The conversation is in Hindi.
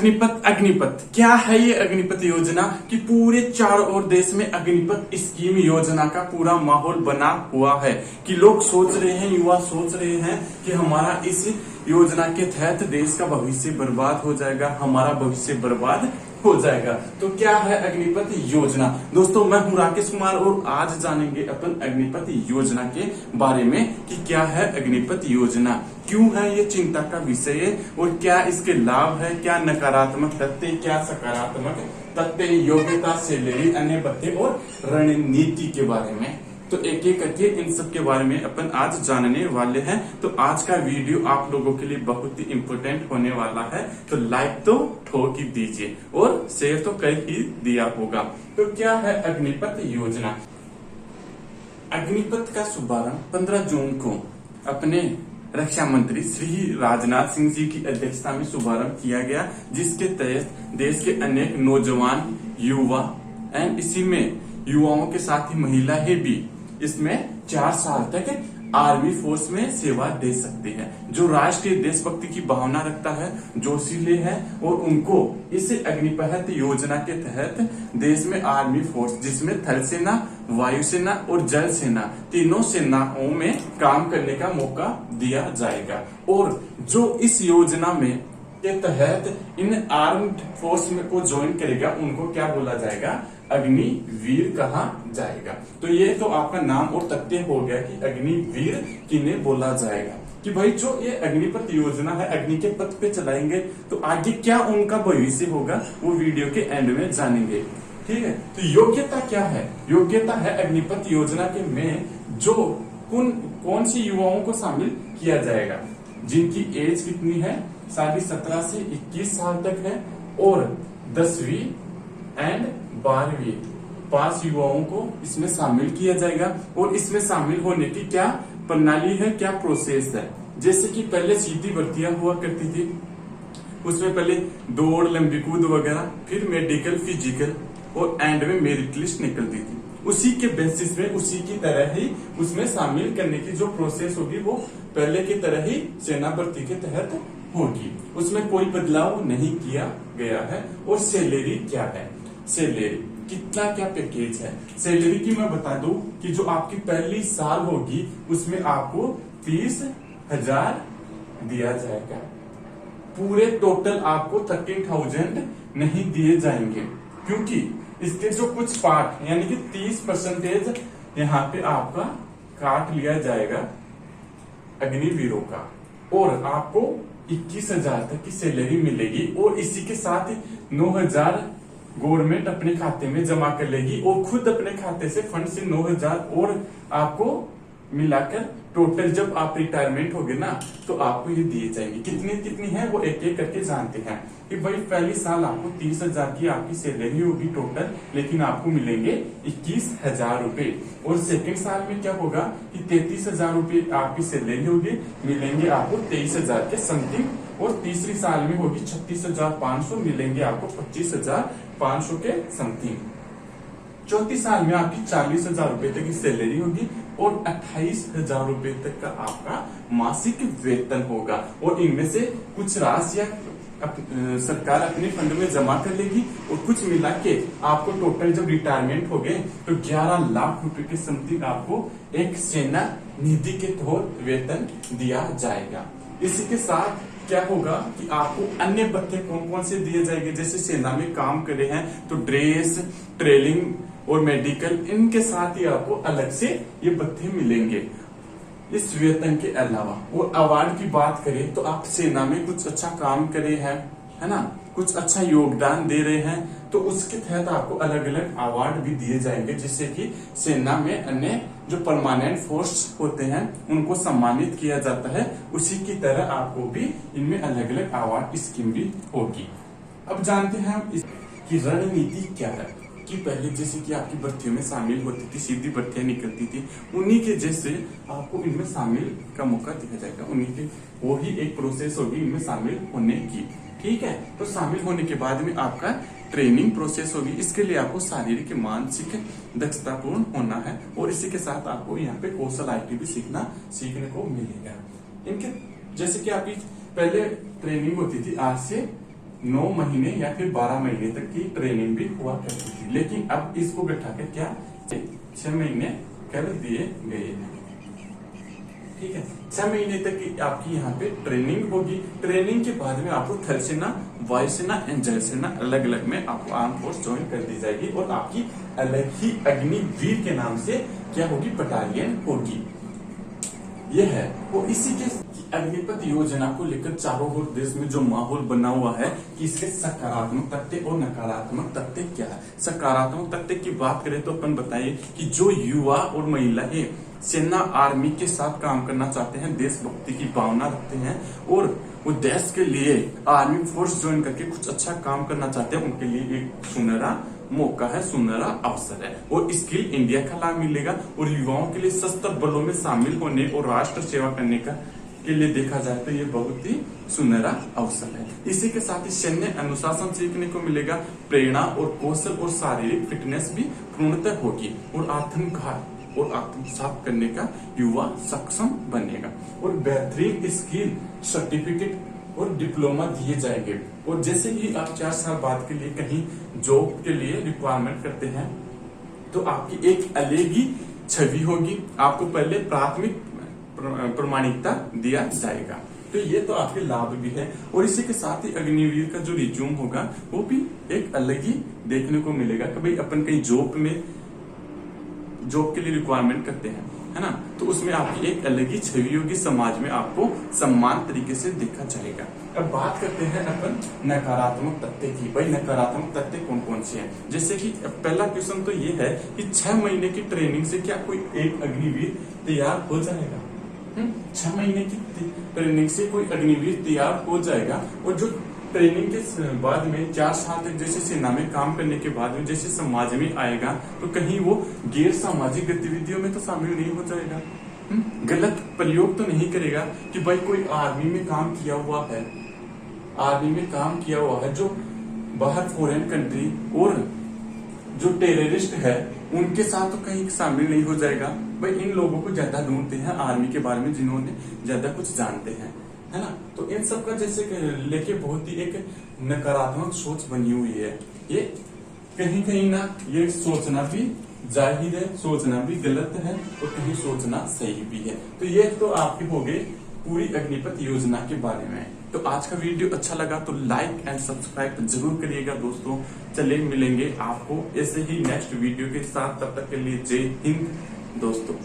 अग्निपथ अग्निपथ क्या है ये अग्निपथ योजना कि पूरे चारों ओर देश में अग्निपथ स्कीम योजना का पूरा माहौल बना हुआ है कि लोग सोच रहे हैं, युवा सोच रहे हैं कि हमारा इस योजना के तहत देश का भविष्य बर्बाद हो जाएगा, हमारा भविष्य बर्बाद हो जाएगा। तो क्या है अग्निपथ योजना? दोस्तों मैं हूं राकेश कुमार और आज जानेंगे अपन अग्निपथ योजना के बारे में कि क्या है अग्निपथ योजना, क्यों है ये चिंता का विषय और क्या इसके लाभ है, क्या नकारात्मक तथ्य, क्या सकारात्मक तथ्य, योग्यता, सैलरी, अन्य भत्ते और रणनीति के बारे में। तो एक एक करके इन सब के बारे में अपन आज जानने वाले हैं। तो आज का वीडियो आप लोगों के लिए बहुत ही इम्पोर्टेंट होने वाला है, तो लाइक तो ठोक ही दीजिए और शेयर तो कर ही दिया होगा। तो क्या है अग्निपथ योजना? अग्निपथ का शुभारंभ 15 जून को अपने रक्षा मंत्री श्री राजनाथ सिंह जी की अध्यक्षता में शुभारंभ किया गया, जिसके तहत देश के अनेक नौजवान, युवा एंड इसी में युवाओं के साथ ही महिलाएं भी इसमें 4 साल तक आर्मी फोर्स में सेवा दे सकते हैं। जो राष्ट्रीय देशभक्ति की भावना रखता है, जोशीले है और उनको इस अग्निपथ योजना के तहत देश में आर्मी फोर्स, जिसमें थल सेना, वायुसेना और जल सेना, तीनों सेनाओं में काम करने का मौका दिया जाएगा। और जो इस योजना में के तहत इन आर्म्ड फोर्स में को ज्वाइन करेगा, उनको क्या बोला जाएगा? अग्निवीर कहा जाएगा। तो ये तो आपका नाम और तथ्य हो गया कि अग्निवीर किन्हें बोला जाएगा। कि भाई जो ये अग्निपथ योजना है, अग्नि के पथ पे चलाएंगे तो आगे क्या उनका भविष्य होगा, वो वीडियो के एंड में जानेंगे। ठीक है, तो योग्यता क्या है? योग्यता है अग्निपथ योजना के में जो कौन सी युवाओं को शामिल किया जाएगा, जिनकी एज कितनी है? 17.5 से 21 साल तक है और 10वीं एंड 12वीं पास युवाओं को इसमें शामिल किया जाएगा। और इसमें शामिल होने की क्या प्रणाली है, क्या प्रोसेस है? जैसे कि पहले सीधी भर्तियां हुआ करती थी, उसमें पहले दौड़, लंबी कूद वगैरह, फिर मेडिकल, फिजिकल और एंड में मेरिट लिस्ट निकलती थी। उसी के बेसिस में, उसी की तरह ही उसमें शामिल करने की जो प्रोसेस होगी वो पहले की तरह ही सेना भर्ती के तहत होगी, उसमें कोई बदलाव नहीं किया गया है। और सैलरी क्या है? सैलरी कितना क्या पैकेज है? सैलरी की मैं बता दूं कि जो आपकी पहली साल होगी उसमें आपको 30,000 दिया जाएगा। पूरे टोटल आपको 30,000 नहीं दिए जाएंगे, क्योंकि इसके जो कुछ पार्ट यानी कि 30% यहाँ पे आपका काट लिया जाएगा अग्निवीरों का, और आपको 21,000 तक की सैलरी मिलेगी। और इसी के साथ 9,000 गवर्नमेंट अपने खाते में जमा कर लेगी और खुद अपने खाते से फंड से 9,000 और आपको मिलाकर टोटल जब आप रिटायरमेंट होगे ना तो आपको ये दिए जाएंगे। कितनी है वो एक एक करके जानते हैं कि भाई पहली साल आपको 30,000 की आपकी सैलरी होगी टोटल, लेकिन आपको मिलेंगे 21,000 रुपए। और सेकंड साल में क्या होगा कि 33,000 रुपए आपकी सैलरी होगी, मिलेंगे आपको 23,000 के समथिंग। और तीसरी साल में होगी 36,500, मिलेंगे आपको 25,500 के समथिंग। चौथी साल में आपकी 40,000 रुपए तक की सैलरी होगी और 28,000 रुपए तक का आपका मासिक वेतन होगा। और इनमें से कुछ राशि सरकार अपने फंड में जमा कर लेगी और कुछ मिला के आपको टोटल जब रिटायरमेंट हो गए तो 11 लाख रुपए के समथिंग आपको एक सेना निधि के तौर वेतन दिया जाएगा। इसी के साथ क्या होगा कि आपको अन्य भत्ते कौन कौन से दिए जाएंगे? जैसे सेना में काम कर रहे हैं तो ड्रेस, ट्रेनिंग और मेडिकल, इनके साथ ही आपको अलग से ये भत्ते मिलेंगे इस वेतन के अलावा। और अवार्ड की बात करें तो आप सेना में कुछ अच्छा काम करे हैं, है ना, कुछ अच्छा योगदान दे रहे हैं तो उसके तहत आपको अलग अलग अवार्ड भी दिए जाएंगे, जिससे कि सेना में अन्य जो परमानेंट फोर्स होते हैं उनको सम्मानित किया जाता है। उसी की तरह आपको भी इनमें अलग अलग अवार्ड स्कीम भी होगी। अब जानते हैं हम इसकी रणनीति क्या है। कि पहले जैसे कि आपकी भर्तियों में शामिल होती थी, सीधी भर्तियां निकलती थी, उन्हीं के जैसे आपको इनमें शामिल का मौका दिया जाएगा। उन्हीं के वो ही एक प्रोसेस होगी इनमें शामिल होने की। ठीक है, तो शामिल होने के बाद में आपका ट्रेनिंग प्रोसेस होगी। इसके लिए आपको शारीरिक मानसिक दक्षतापूर्ण होना है और इसी के साथ आपको यहाँ पे कौशल IT भी सीखने को मिलेगा। इनके जैसे कि आपकी पहले ट्रेनिंग होती थी, आज से 9 महीने या फिर 12 महीने तक की ट्रेनिंग भी हुआ करती थी, लेकिन अब इसको बैठा के क्या 6 महीने कर दिए गए हैं। ठीक है, 6 महीने तक की आपकी यहाँ पे ट्रेनिंग होगी। ट्रेनिंग के बाद में आपको थल सेना, वायु सेना एंड जल सेना अलग अलग में आपको आर्म फोर्स ज्वाइन कर दी जाएगी और आपकी अलग ही अग्निवीर के नाम से क्या होगी, बटालियन होगी। ये है वो इसी के अग्निपथ योजना को लेकर चारों ओर देश में जो माहौल बना हुआ है कि इसके सकारात्मक तथ्य और नकारात्मक तथ्य क्या है। सकारात्मक तथ्य की बात करें तो अपन बताइए कि जो युवा और महिलाएं सेना आर्मी के साथ काम करना चाहते हैं, देशभक्ति की भावना रखते हैं और वो देश के लिए आर्मी फोर्स ज्वाइन करके कुछ अच्छा काम करना चाहते हैं, उनके लिए एक सुनहरा मौका है, सुनहरा अवसर है और स्किल इंडिया का लाभ मिलेगा। और युवाओं के लिए सशस्त्र बलों में शामिल होने और राष्ट्र सेवा करने का के लिए देखा जाए तो ये बहुत ही सुनहरा अवसर है। इसी के साथ ही सैन्य अनुशासन सीखने को मिलेगा, प्रेरणा और कौशल और शारीरिक फिटनेस भी पूर्णतः होगी और आत्मघात और आत्मसात करने का युवा सक्षम बनेगा और बेहतरीन स्किल सर्टिफिकेट और डिप्लोमा दिए जाएंगे। और जैसे ही आप 4 साल बाद के लिए कहीं जॉब के लिए रिक्वायरमेंट करते हैं तो आपकी एक अलग ही छवि होगी, आपको पहले प्राथमिक प्रमाणिकता दिया जाएगा। तो ये तो आपके लाभ भी है और इसी के साथ ही अग्निवीर का जो रिज्यूम होगा वो भी एक अलग ही देखने को मिलेगा कि भाई अपन कहीं जॉब के लिए रिक्वायरमेंट करते हैं, है ना, तो उसमें आपकी एक अलग ही छवि होगी, समाज में आपको सम्मान तरीके से देखा जाएगा। अब बात करते हैं अपन नकारात्मक तथ्य की। भाई नकारात्मक तथ्य कौन कौन से हैं? जैसे कि पहला क्वेश्चन तो ये है कि 6 महीने की ट्रेनिंग से क्या कोई एक अग्निवीर तैयार हो जाएगा? 6 महीने की ट्रेनिंग से कोई अग्निवीर तैयार हो जाएगा और जो ट्रेनिंग के बाद में 4 साल तक जैसे सेना में काम करने के बाद में जैसे समाज में आएगा तो कहीं वो गैर सामाजिक गतिविधियों में तो शामिल नहीं हो जाएगा, गलत प्रयोग तो नहीं करेगा कि भाई कोई आर्मी में काम किया हुआ है, आर्मी में काम किया हुआ है जो बाहर फॉरेन कंट्री और जो टेररिस्ट है उनके साथ तो कहीं शामिल नहीं हो जाएगा। भाई इन लोगों को ज्यादा ढूंढते हैं आर्मी के बारे में जिन्होंने ज्यादा कुछ जानते हैं, है ना, तो इन सब का जैसे लेके बहुत ही एक नकारात्मक सोच बनी हुई है। ये कहीं कहीं ना ये सोचना भी जाहिर है, सोचना भी गलत है और कहीं सोचना सही भी है। तो ये तो आपके हो गए पूरी अग्निपथ योजना के बारे में। तो आज का वीडियो अच्छा लगा तो लाइक एंड सब्सक्राइब जरूर करिएगा दोस्तों। चले मिलेंगे आपको ऐसे ही नेक्स्ट वीडियो के साथ, तब तक के लिए जय हिंद दोस्तों।